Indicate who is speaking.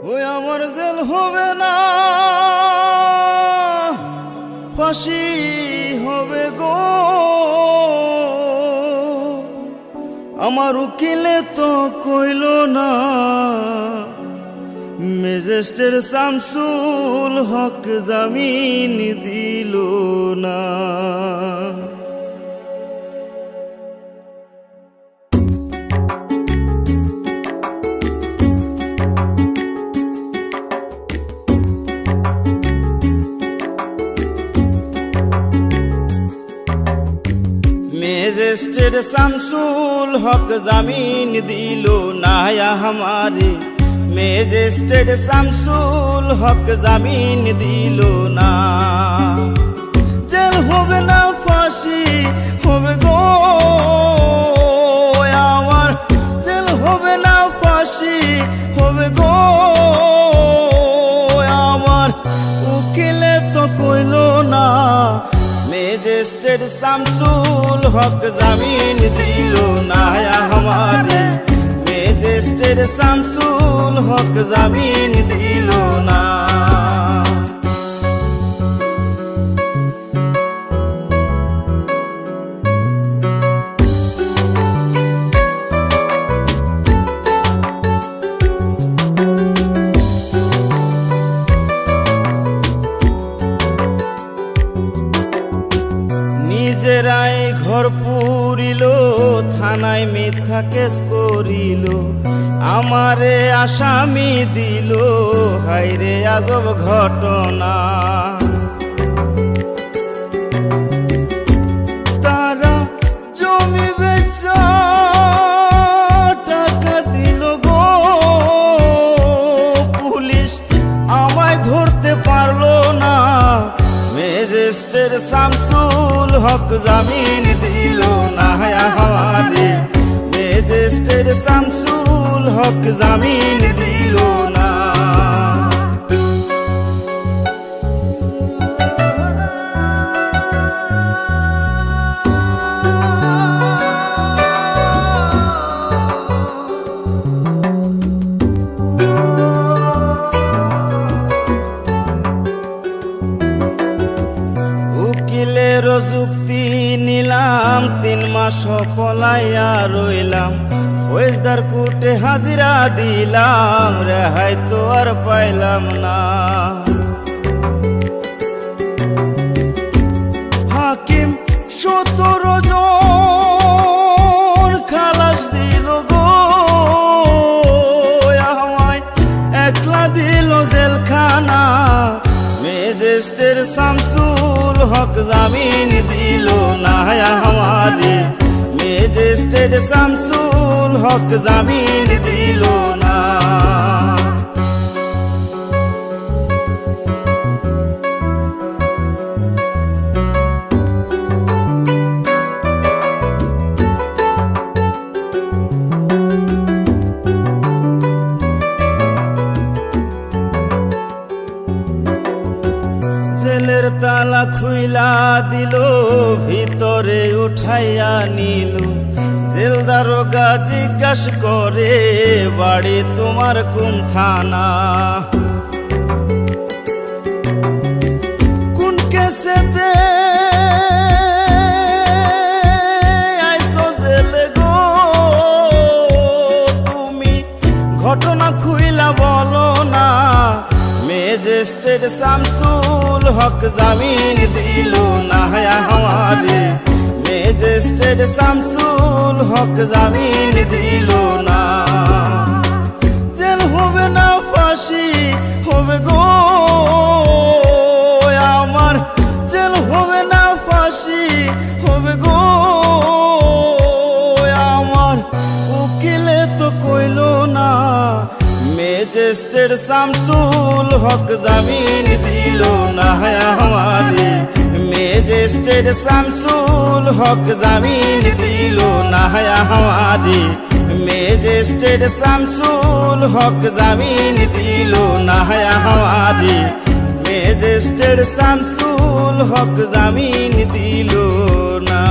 Speaker 1: ওই আমার জেল হবে না, ফাঁসি হবে গো। আমার উকিলে তো কইল না, ম্যাজিস্ট্রেট শামসুল হক জামিন দিল না। ম্যাজিস্ট্রেট শামসুল হক জামিন দিল না हमारे, ম্যাজিস্ট্রেট শামসুল হক জামিন দিল না। জেল হবে না, ফাঁসি হবে গো আমার, জেল হবে না, ফাঁসি হবে গো আমার। উকিলে তো কইল না, ম্যাজিস্ট্রেট শামসুল হক জামিন দিল না हमारे, ম্যাজিস্ট্রেট শামসুল হক জামিন দিল না। নিজেরাই ঘর পুরিল, থানায় মিথ্যা কেস করিল, আমারে আসামি দিল, হায়রে আজব ঘটনা। তারা জমি বেচা টাকা দিল গো, পুলিশ আমায় ধরতে পারলো না। ম্যাজিস্ট্রেট শামসুল হক জামিন দিল না हमारे, ম্যাজিস্ট্রেট শামসুল হক জামিন দিল না। উকিলের যুক্তি নিলাম, 3 মাস পলাইয়া রইলাম, ফৌজদার কোর্টে হাজিরা দিলাম, রেহাই তো আর পাইলাম না। হাকিম 17 জন খালাস দিল গো আমায়, একলা দিল জেলখানা। ম্যাজিস্ট্রেট শামসুল হক জামিন দিল না हमारे, ম্যাজিস্ট্রেট শামসুল হক জামিন দিল না। জেলের তালা খুইলা দিল, ভিতরে উঠাইয়া নিল, জেল দারোগা জিজ্ঞাস করে, বাড়ি তোমার কোন থানা? কোন কেসেতে আইসো জেলে গো তুমি, ঘটনা খুইলা বলো না। ম্যাজিস্ট্রেট শামসুল হক জামিন দিল না हमारे, ম্যাজিস্ট্রেট শামসুল হক জামিন দিল না। জেল হবে না, ফাঁসি হবে গো আমার, জেল হবে না, ফাঁসি হবে গো আমার। উকিলে তো কইল না, ম্যাজিস্ট্রেট শামসুল হক জামিন দিল না हमारे, ম্যাজিস্ট্রেট শামসুল হক জামিন দিল না हमारे, ম্যাজিস্ট্রেট শামসুল হক জামিন দিল না हमारे, ম্যাজিস্ট্রেট শামসুল হক জামিন দিল না।